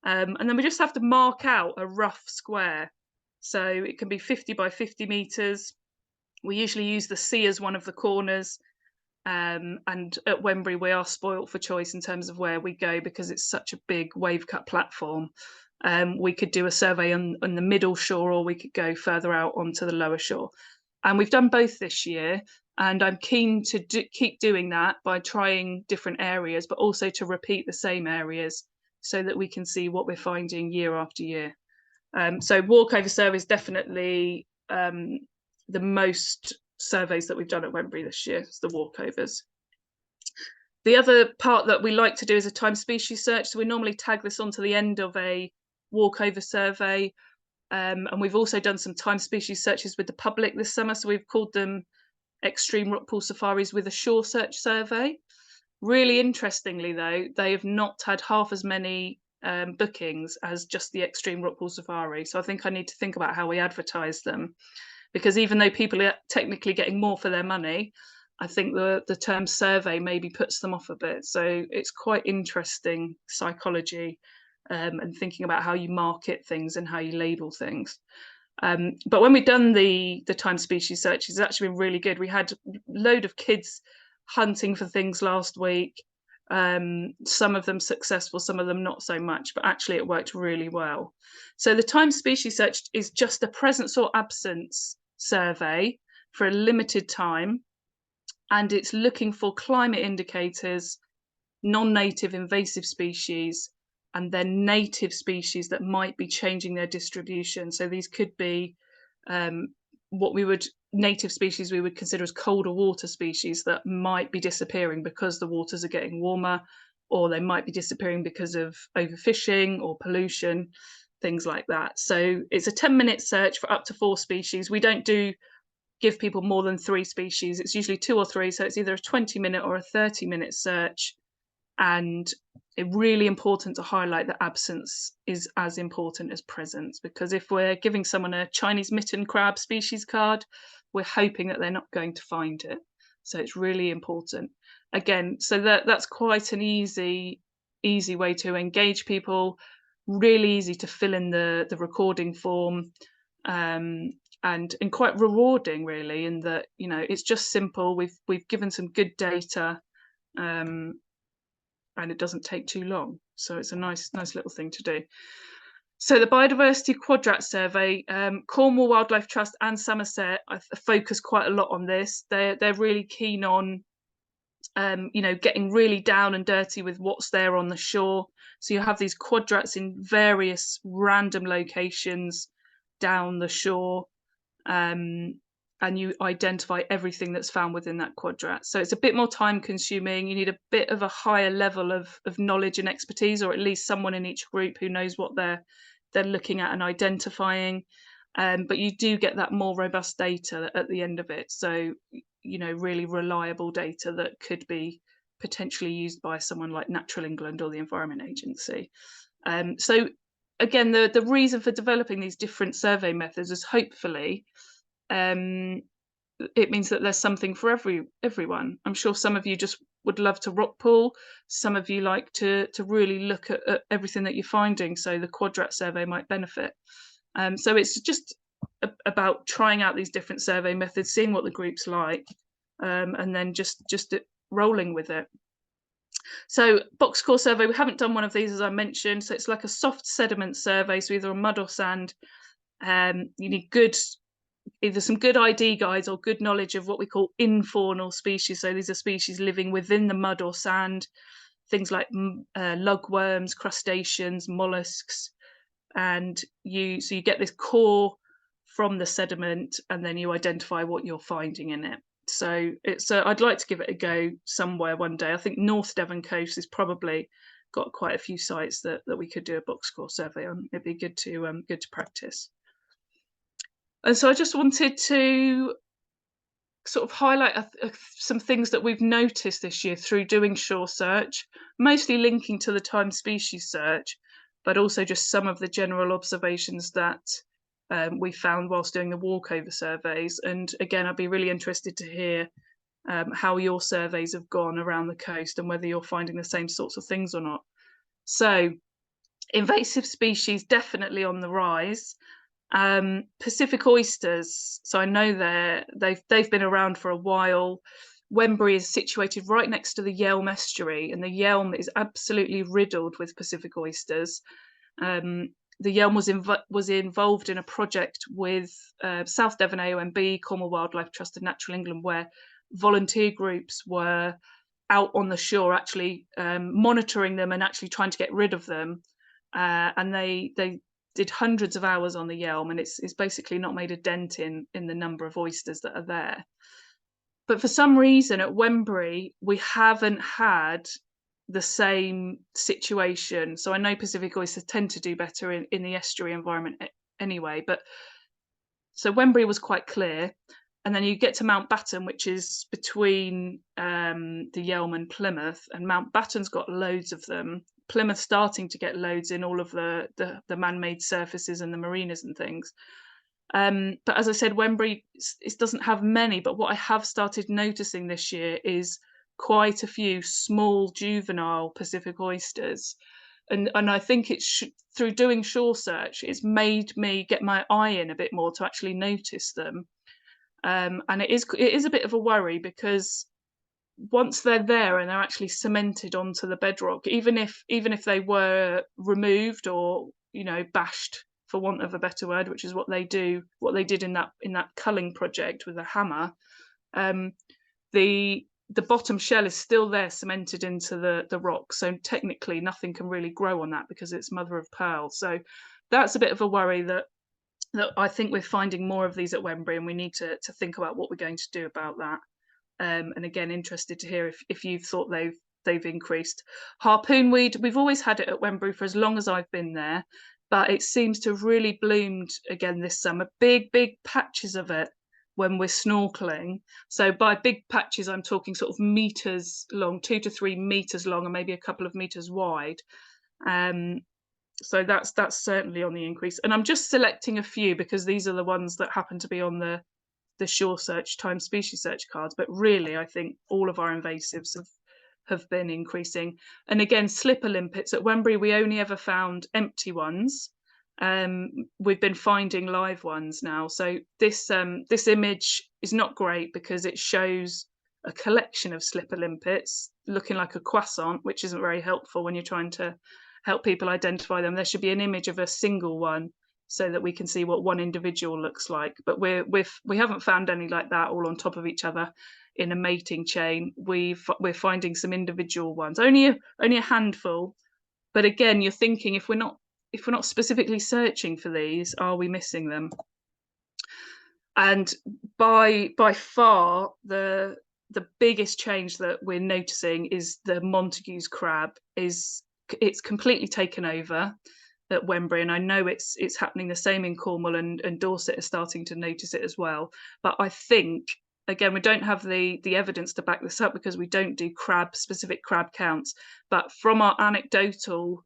Speaker 1: And then we just have to mark out a rough square. So it can be 50 by 50 metres. We usually use the sea as one of the corners. And at Wembury, we are spoilt for choice in terms of where we go because it's such a big wave cut platform. We could do a survey on the middle shore, or we could go further out onto the lower shore. And we've done both this year. And I'm keen to keep doing that by trying different areas, but also to repeat the same areas so that we can see what we're finding year after year. So walkover surveys definitely the most surveys that we've done at Wembury this year is the walkovers. The other part that we like to do is a time species search. So we normally tag this onto the end of a walkover survey. And we've also done some time species searches with the public this summer. So we've called them Extreme Rockpool Safaris with a Shoresearch survey. Really interestingly, though, they have not had half as many bookings as just the Extreme Rockpool Safari. So I think I need to think about how we advertise them, because even though people are technically getting more for their money, I think the term survey maybe puts them off a bit. So it's quite interesting psychology and thinking about how you market things and how you label things. But when we've done the time species searches, it's actually been really good. We had a load of kids hunting for things last week. Some of them successful, some of them not so much, but actually it worked really well. So the time species search is just a presence or absence survey for a limited time, and it's looking for climate indicators, non-native invasive species, and then native species that might be changing their distribution. So these could be what we would native species we would consider as colder water species that might be disappearing because the waters are getting warmer, or they might be disappearing because of overfishing or pollution, things like that. So it's a 10-minute search for up to 4 species. We don't give people more than 3 species. It's usually 2 or 3, so it's either a 20-minute or a 30-minute search. And it's really important to highlight that absence is as important as presence, because if we're giving someone a Chinese mitten crab species card, we're hoping that they're not going to find it. So it's really important. Again, so that's quite an easy way to engage people, really easy to fill in the recording form, and quite rewarding, really, in that, you know, it's just simple. We've given some good data, and it doesn't take too long. So it's a nice little thing to do. So the biodiversity quadrat survey, Cornwall Wildlife Trust and Somerset focus quite a lot on this. They're really keen on you know, getting really down and dirty with what's there on the shore. So you have these quadrats in various random locations down the shore, and you identify everything that's found within that quadrat. So it's a bit more time consuming. You need a bit of a higher level of knowledge and expertise, or at least someone in each group who knows what they're looking at and identifying. But you do get that more robust data at the end of it. So, you know, really reliable data that could be potentially used by someone like Natural England or the Environment Agency. So again, the reason for developing these different survey methods is hopefully it means that there's something for everyone. I'm sure some of you just would love to rock pool. Some of you like to really look at everything that you're finding. So the quadrat survey might benefit. So it's just about trying out these different survey methods, seeing what the group's like, and then just rolling with it. So box core survey, we haven't done one of these, as I mentioned. So it's like a soft sediment survey, so either on mud or sand. You need either some good ID guides or good knowledge of what we call infaunal species. So these are species living within the mud or sand, things like lugworms, crustaceans, mollusks, and you get this core from the sediment, and then you identify what you're finding in it. So it's I'd like to give it a go somewhere one day. I think North Devon coast has probably got quite a few sites that we could do a box score survey on. It'd be good to practice. And so I just wanted to sort of highlight some things that we've noticed this year through doing Shoresearch, mostly linking to the time species search, but also just some of the general observations that we found whilst doing the walkover surveys. And again, I'd be really interested to hear how your surveys have gone around the coast and whether you're finding the same sorts of things or not. So invasive species definitely on the rise. Pacific oysters. So I know they've been around for a while. Wembury is situated right next to the Yelm estuary, and the Yelm is absolutely riddled with Pacific oysters. The Yelm was involved in a project with South Devon AONB, Cornwall Wildlife Trust, and Natural England, where volunteer groups were out on the shore, actually monitoring them and actually trying to get rid of them. And they did hundreds of hours on the Yelm, and it's basically not made a dent in the number of oysters that are there. But for some reason at Wembury, we haven't had the same situation. So I know Pacific oysters tend to do better in the estuary environment anyway, but so Wembury was quite clear. And then you get to Mountbatten, which is between the Yelm and Plymouth, and Mountbatten's got loads of them. Plymouth starting to get loads in all of the man-made surfaces and the marinas and things. But as I said, Wembury it doesn't have many, but what I have started noticing this year is quite a few small juvenile Pacific oysters. And I think it's through doing Shoresearch, it's made me get my eye in a bit more to actually notice them. And it is a bit of a worry, because once they're there and they're actually cemented onto the bedrock, even if they were removed or bashed, for want of a better word, which is what they did in that culling project with a hammer, the bottom shell is still there cemented into the rock, so technically nothing can really grow on that because it's mother of pearl. So that's a bit of a worry that I think we're finding more of these at Wembury, and we need to think about what we're going to do about that. And again, interested to hear if you've thought they've increased. Harpoonweed, we've always had it at Wembury for as long as I've been there, but it seems to have really bloomed again this summer. Big patches of it when we're snorkeling. So by big patches, I'm talking sort of meters long, 2 to 3 meters long, and maybe a couple of meters wide. So that's certainly on the increase. And I'm just selecting a few because these are the ones that happen to be on the Shoresearch time species search cards, but really I think all of our invasives have been increasing. And again, slipper limpets at Wembury, we only ever found empty ones. We've been finding live ones now. So this image is not great because it shows a collection of slipper limpets looking like a croissant, which isn't very helpful when you're trying to help people identify them. There should be an image of a single one, so that we can see what one individual looks like. But we haven't found any like that all on top of each other in a mating chain. We're finding some individual ones, only a handful. But again, you're thinking, if we're not specifically searching for these, are we missing them? And by far the biggest change that we're noticing is the Montague's crab. It's completely taken over at Wembury, and I know it's happening the same in Cornwall, and Dorset are starting to notice it as well. But I think, again, we don't have the evidence to back this up because we don't do specific crab counts, but from our anecdotal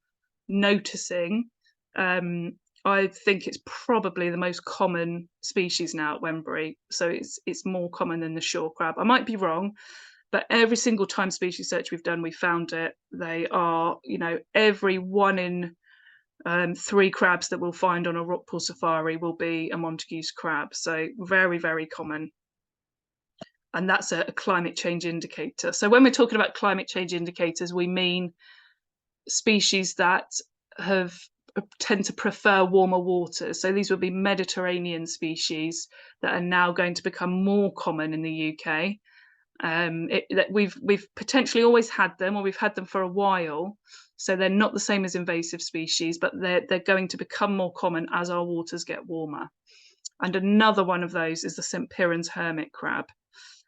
Speaker 1: noticing, I think it's probably the most common species now at Wembury. So it's more common than the shore crab. I might be wrong, but every single time species search we've done, we found it. They are, every 1 in 3 crabs that we'll find on a rockpool safari will be a Montague's crab. So very, very common. And that's a climate change indicator. So when we're talking about climate change indicators, we mean species that tend to prefer warmer waters. So these would be Mediterranean species that are now going to become more common in the UK. We've potentially always had them, or we've had them for a while. So they're not the same as invasive species, but they're going to become more common as our waters get warmer. And another one of those is the St. Piran's hermit crab.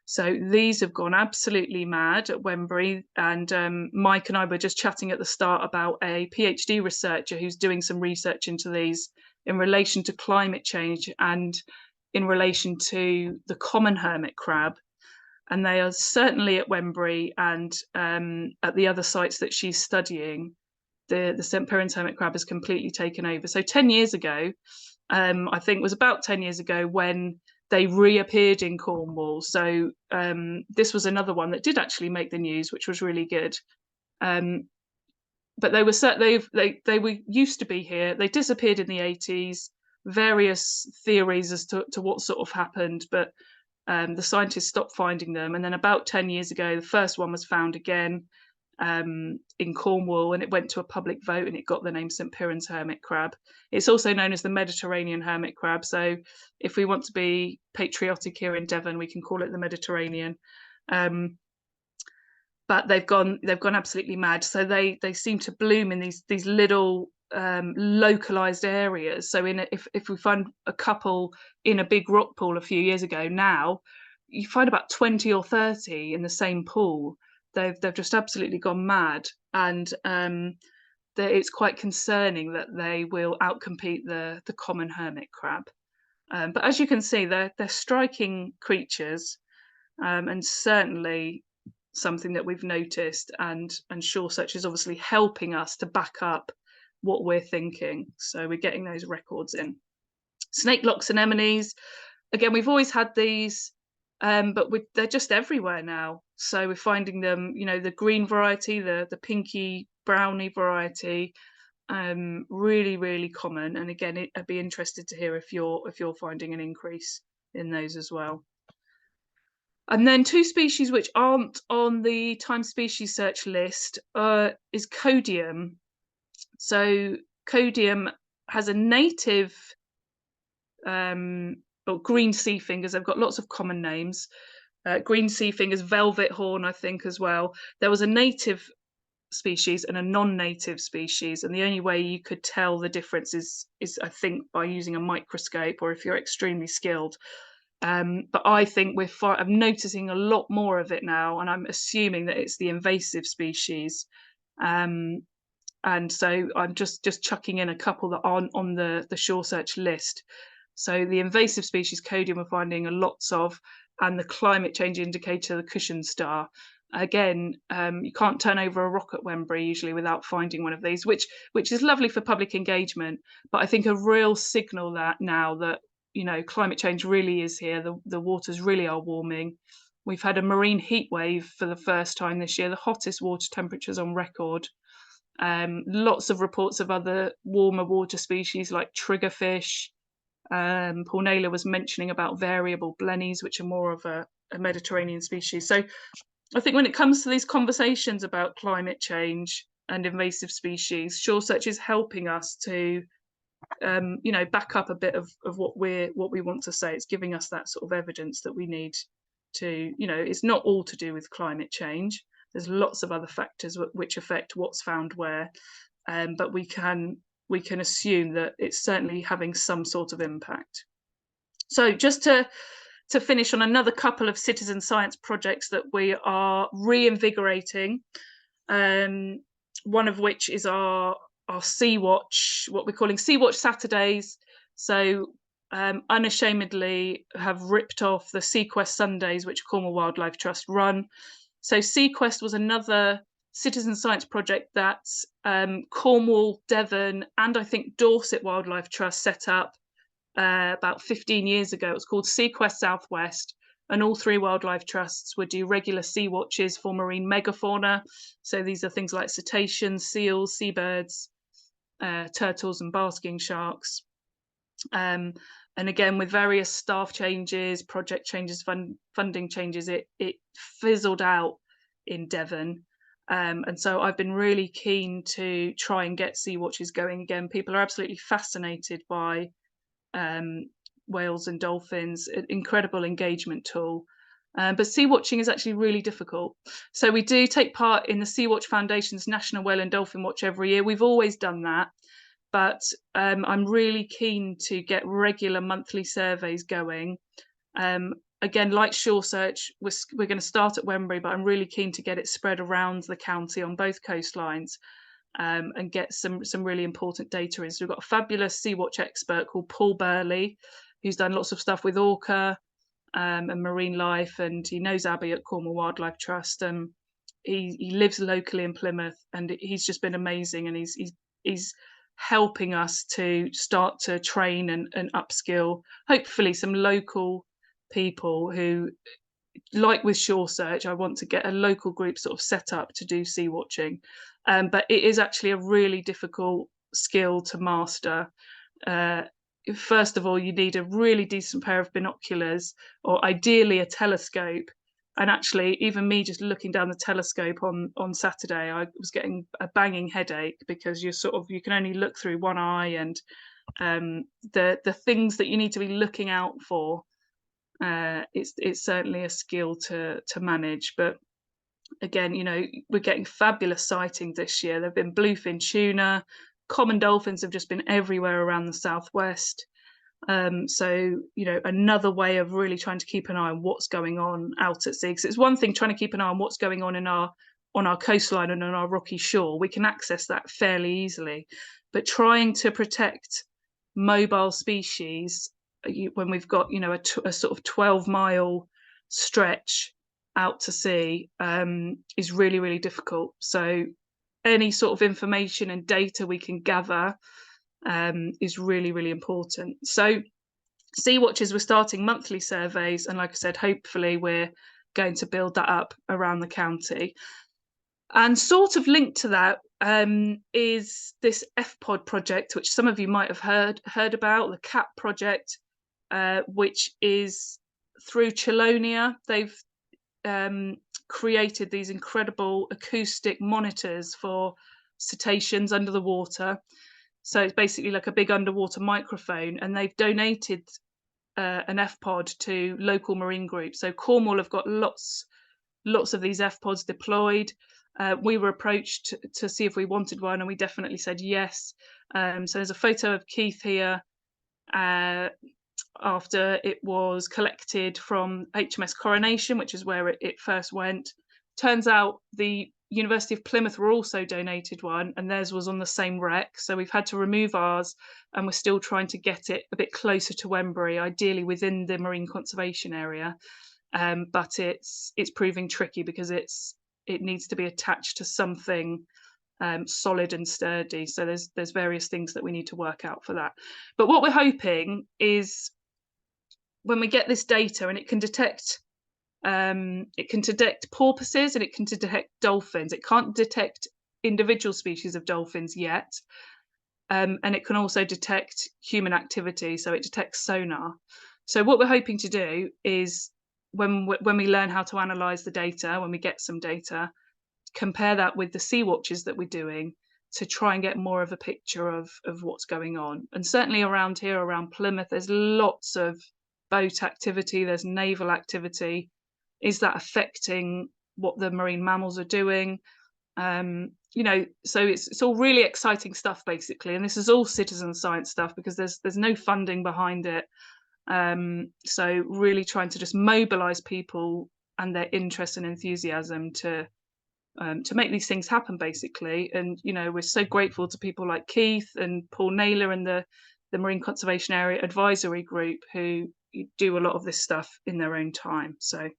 Speaker 1: So these have gone absolutely mad at Wembury. And Mike and I were just chatting at the start about a PhD researcher who's doing some research into these in relation to climate change and in relation to the common hermit crab. And they are certainly at Wembury, and at the other sites that she's studying, the St. Piran's hermit crab has completely taken over. So 10 years ago, I think it was about 10 years ago when they reappeared in Cornwall. So this was another one that did actually make the news, which was really good. But they were used to be here. They disappeared in the 80s. various theories as to what sort of happened, but the scientists stopped finding them. And then about 10 years ago, the first one was found again in Cornwall, and it went to a public vote and it got the name St. Piran's hermit crab. It's also known as the Mediterranean hermit crab. So if we want to be patriotic here in Devon, we can call it the Mediterranean. But they've gone absolutely mad. So they seem to bloom in these little localized areas. So if we find a couple in a big rock pool a few years ago, now you find about 20 or 30 in the same pool. They've just absolutely gone mad, and it's quite concerning that they will outcompete the common hermit crab. But as you can see, they're striking creatures, and certainly something that we've noticed, and Shoresearch is obviously helping us to back up what we're thinking. So we're getting those records in. Snake locks anemones, again, we've always had these, but they're just everywhere now. So we're finding them, the green variety, the pinky brownie variety, really, really common. And again, I'd be interested to hear if you're finding an increase in those as well. And then two species which aren't on the Time Species Search list is codium. So codium has a native green sea fingers. They've got lots of common names. Green sea fingers, velvet horn, I think, as well. There was a native species and a non-native species, and the only way you could tell the difference is I think by using a microscope, or if you're extremely skilled. But I think I'm noticing a lot more of it now, and I'm assuming that it's the invasive species. And so I'm just chucking in a couple that aren't on the Shoresearch list. So the invasive species codium we're finding lots of, and the climate change indicator, the cushion star. Again, you can't turn over a rock at Wembury usually without finding one of these, which is lovely for public engagement. But I think a real signal that now that climate change really is here. The waters really are warming. We've had a marine heat wave for the first time this year, the hottest water temperatures on record. Lots of reports of other warmer water species like triggerfish. Paul Naylor was mentioning about variable blennies, which are more of a Mediterranean species. So I think when it comes to these conversations about climate change and invasive species, Shoresearch is helping us to back up a bit of what we want to say. It's giving us that sort of evidence that we need to, it's not all to do with climate change. There's lots of other factors which affect what's found where, but we can assume that it's certainly having some sort of impact. So just to finish on another couple of citizen science projects that we are reinvigorating, one of which is our Sea Watch, what we're calling Sea Watch Saturdays. So unashamedly have ripped off the Sequest Sundays, which Cornwall Wildlife Trust run. So Sequest was another citizen science project that Cornwall, Devon, and I think Dorset Wildlife Trust set up about 15 years ago. It was called Sequest Southwest, and all three wildlife trusts would do regular sea watches for marine megafauna. So these are things like cetaceans, seals, seabirds, turtles, and basking sharks. And again, with various staff changes, project changes, funding changes, it fizzled out in Devon. And so I've been really keen to try and get sea watches going again. People are absolutely fascinated by whales and dolphins, an incredible engagement tool. But sea watching is actually really difficult. So we do take part in the Sea Watch Foundation's National Whale and Dolphin Watch every year. We've always done that. But I'm really keen to get regular monthly surveys going. Again, like Shoresearch, we're going to start at Wembury, but I'm really keen to get it spread around the county on both coastlines, and get some really important data in. So we've got a fabulous Sea Watch expert called Paul Burley, who's done lots of stuff with orca and marine life, and he knows Abby at Cornwall Wildlife Trust. He lives locally in Plymouth, and he's just been amazing, and he's helping us to start to train and upskill, hopefully, some local people who, like with Shoresearch, I want to get a local group sort of set up to do sea watching. But it is actually a really difficult skill to master. first of all, you need a really decent pair of binoculars, or ideally a telescope. And actually, even me just looking down the telescope on Saturday, I was getting a banging headache, because you can only look through one eye, and the things that you need to be looking out for, it's certainly a skill to manage. But again, we're getting fabulous sightings this year. There've been bluefin tuna, common dolphins have just been everywhere around the southwest. So, another way of really trying to keep an eye on what's going on out at sea. Because it's one thing trying to keep an eye on what's going on on our coastline and on our rocky shore. We can access that fairly easily, but trying to protect mobile species, when we've got a sort of 12-mile stretch out to sea, is really, really difficult. So any sort of information and data we can gather is really, really important. So Sea Watchers, we're starting monthly surveys, and like I said, hopefully we're going to build that up around the county. And sort of linked to that is this FPOD project, which some of you might have heard about, the CAP project, which is through Chelonia. They've created these incredible acoustic monitors for cetaceans under the water. So it's basically like a big underwater microphone, and they've donated an FPOD to local marine groups. So Cornwall have got lots of these FPODs deployed. We were approached to see if we wanted one, and we definitely said yes. So there's a photo of Keith here after it was collected from HMS Coronation, which is where it first went. Turns out the University of Plymouth were also donated one, and theirs was on the same wreck. So we've had to remove ours, and we're still trying to get it a bit closer to Wembury, ideally within the marine conservation area. But it's proving tricky, because it needs to be attached to something solid and sturdy. So there's various things that we need to work out for that. But what we're hoping is, when we get this data, and it can detect porpoises, and it can detect dolphins. It can't detect individual species of dolphins yet, and it can also detect human activity. So it detects sonar. So what we're hoping to do is, when we learn how to analyze the data, when we get some data, compare that with the Sea Watches that we're doing, to try and get more of a picture of what's going on. And certainly around here, around Plymouth, there's lots of boat activity, there's naval activity. Is that affecting what the marine mammals are doing? So it's all really exciting stuff, basically. And this is all citizen science stuff, because there's no funding behind it. So really trying to just mobilize people and their interest and enthusiasm to make these things happen, basically. And we're so grateful to people like Keith and Paul Naylor and the Marine Conservation Area Advisory Group, who do a lot of this stuff in their own time. So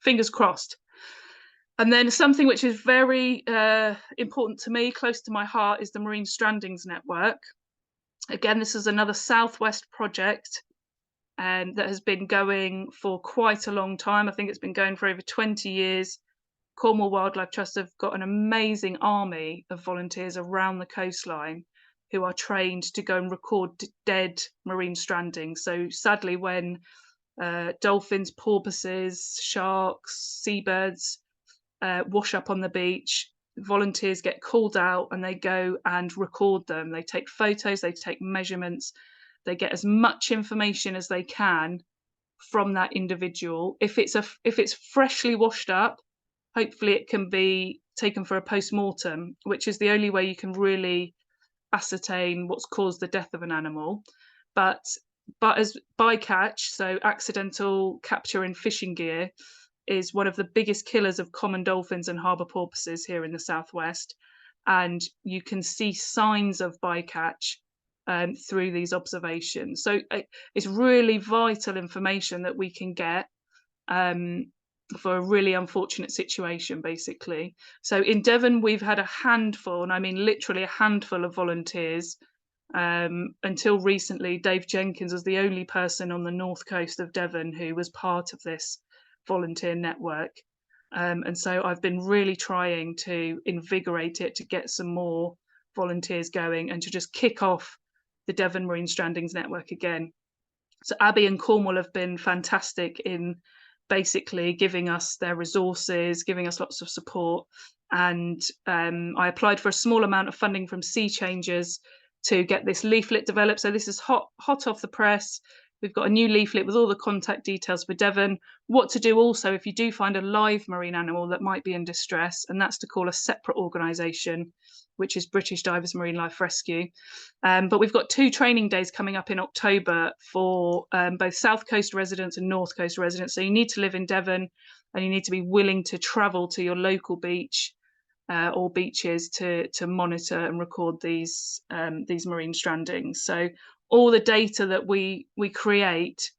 Speaker 1: fingers crossed. And then something which is very important to me, close to my heart, is the Marine Strandings Network. Again, this is another Southwest project that has been going for quite a long time. I think it's been going for over 20 years. Cornwall Wildlife Trust have got an amazing army of volunteers around the coastline who are trained to go and record dead marine strandings. So sadly, when dolphins, porpoises, sharks, seabirds wash up on the beach, volunteers get called out and they go and record them. They take photos, they take measurements, they get as much information as they can from that individual. If it's freshly washed up, hopefully it can be taken for a post-mortem, which is the only way you can really ascertain what's caused the death of an animal. But as bycatch, so accidental capture in fishing gear, is one of the biggest killers of common dolphins and harbour porpoises here in the southwest. And you can see signs of bycatch through these observations. So it's really vital information that we can get for a really unfortunate situation, basically. So in Devon, we've had a handful, and I mean literally a handful of volunteers. Until recently, Dave Jenkins was the only person on the north coast of Devon who was part of this volunteer network. And so I've been really trying to invigorate it, to get some more volunteers going, and to just kick off the Devon Marine Strandings Network again. So Abbey and Cornwall have been fantastic in basically giving us their resources, giving us lots of support. And I applied for a small amount of funding from Sea Changers to get this leaflet developed. So this is hot off the press. We've got a new leaflet with all the contact details for Devon, what to do also if you do find a live marine animal that might be in distress, and that's to call a separate organisation, which is British Divers Marine Life Rescue. But we've got 2 training days coming up in October for both South Coast residents and North Coast residents. So you need to live in Devon and you need to be willing to travel to your local beach or beaches to monitor and record these marine strandings. So all the data that we create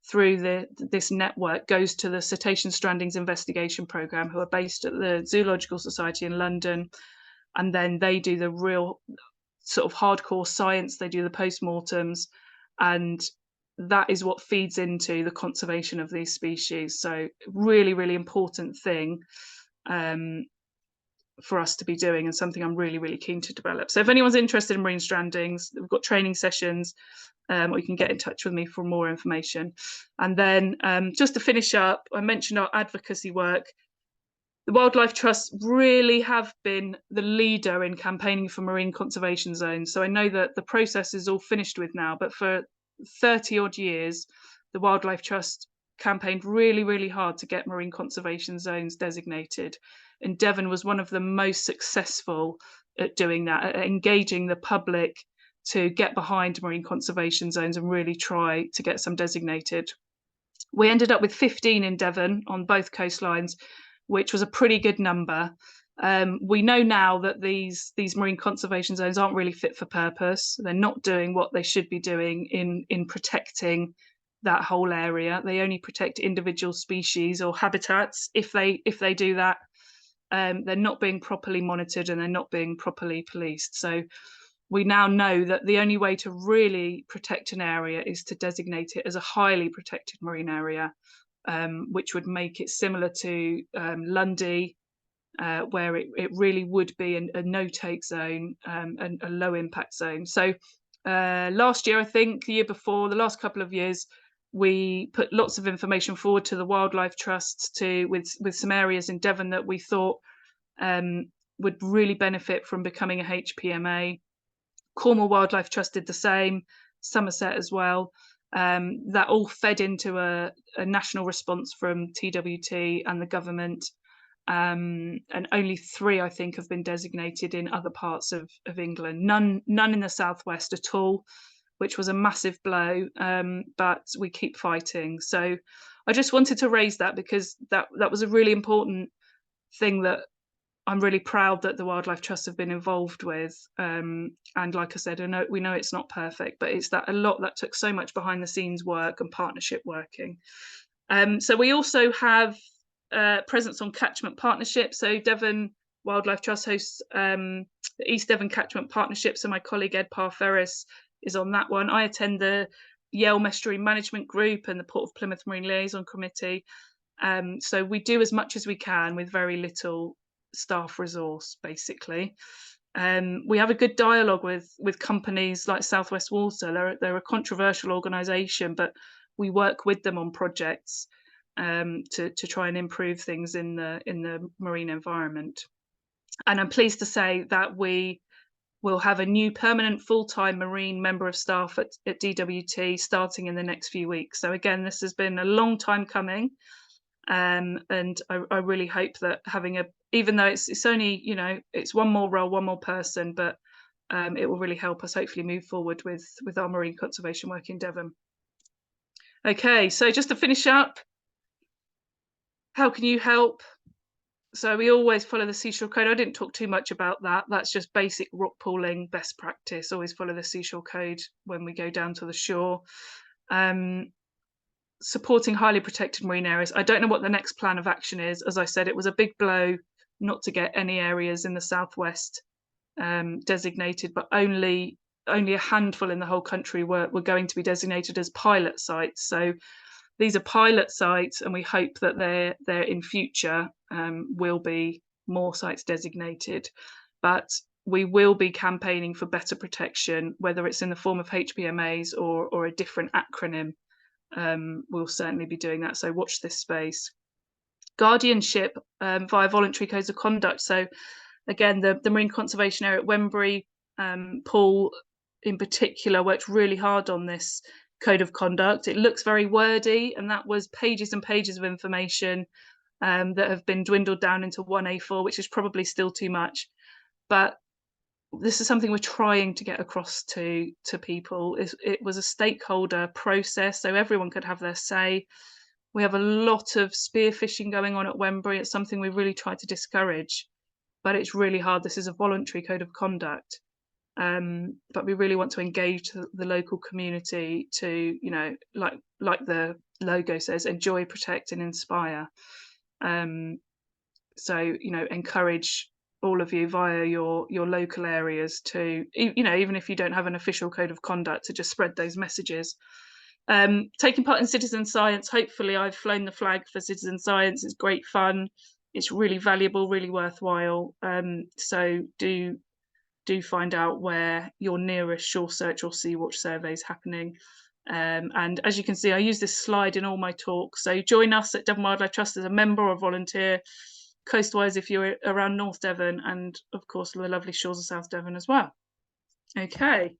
Speaker 1: through this network goes to the Cetacean Strandings Investigation Programme, who are based at the Zoological Society in London, and then they do the real sort of hardcore science. They do the postmortems, and that is what feeds into the conservation of these species. So really, really important thing for us to be doing, and something I'm really, really keen to develop. So if anyone's interested in marine strandings, we've got training sessions, or you can get in touch with me for more information. And then just to finish up, I mentioned our advocacy work. The Wildlife Trust really have been the leader in campaigning for marine conservation zones. So I know that the process is all finished with now, but for 30 odd years, the Wildlife Trust campaigned really, really hard to get marine conservation zones designated. And Devon was one of the most successful at doing that, at engaging the public to get behind marine conservation zones and really try to get some designated. We ended up with 15 in Devon on both coastlines, which was a pretty good number. We know now that these marine conservation zones aren't really fit for purpose. They're not doing what they should be doing in protecting that whole area. They only protect individual species or habitats. If they do that, they're not being properly monitored and they're not being properly policed. So we now know that the only way to really protect an area is to designate it as a highly protected marine area, which would make it similar to Lundy, where it really would be a no-take zone and a low-impact zone. So last year, I think, the year before, the last couple of years, we put lots of information forward to the Wildlife Trust with some areas in Devon that we thought would really benefit from becoming a HPMA. Cornwall Wildlife Trust did the same, Somerset as well. That all fed into a national response from TWT and the government, and only 3, I think, have been designated in other parts of England. None in the southwest at all, which was a massive blow, but we keep fighting. So I just wanted to raise that because that was a really important thing that I'm really proud that the Wildlife Trust have been involved with. And like I said, we know it's not perfect, but it's a lot that took so much behind the scenes work and partnership working. So we also have presence on catchment partnerships. So Devon Wildlife Trust hosts the East Devon Catchment Partnership. So my colleague Ed Parr-Ferris is on that one. I attend the Yale Estuary Management Group and the Port of Plymouth Marine Liaison Committee. So we do as much as we can with very little staff resource, basically. We have a good dialogue with companies like Southwest Water. They're a controversial organisation, but we work with them on projects to try and improve things in the marine environment. And I'm pleased to say that we will have a new permanent full-time marine member of staff at DWT starting in the next few weeks. So again, this has been a long time coming. And I really hope that even though it's only, it's one more role, one more person, but it will really help us hopefully move forward with our marine conservation work in Devon. Okay, so just to finish up, how can you help? So we always follow the Seashore Code. I didn't talk too much about that. That's just basic rock pooling best practice. Always follow the Seashore Code when we go down to the shore. Supporting highly protected marine areas. I don't know what the next plan of action is. As I said, it was a big blow not to get any areas in the southwest designated, but only a handful in the whole country were going to be designated as pilot sites. So these are pilot sites, and we hope that there in future will be more sites designated. But we will be campaigning for better protection, whether it's in the form of HPMAs or a different acronym. We'll certainly be doing that, so watch this space. Guardianship via voluntary codes of conduct. So again, the Marine Conservation Area at Wembury, Paul in particular, worked really hard on this code of conduct. It looks very wordy, and that was pages and pages of information that have been dwindled down into one A4, which is probably still too much. But this is something we're trying to get across to people. It was a stakeholder process, so everyone could have their say. We have a lot of spearfishing going on at Wembury. It's something we really try to discourage, but it's really hard. This is a voluntary code of conduct. But we really want to engage the local community to, you know, like the logo says, enjoy, protect, and inspire. So, you know, encourage all of you via your local areas to, you know, even if you don't have an official code of conduct, to just spread those messages. Taking part in citizen science, hopefully I've flown the flag for citizen science. It's great fun. It's really valuable, really worthwhile. So do find out where your nearest Shoresearch or Sea-Watch survey is happening. And as you can see, I use this slide in all my talks. So join us at Devon Wildlife Trust as a member or volunteer, coastwise if you're around North Devon, and of course the lovely shores of South Devon as well. Okay.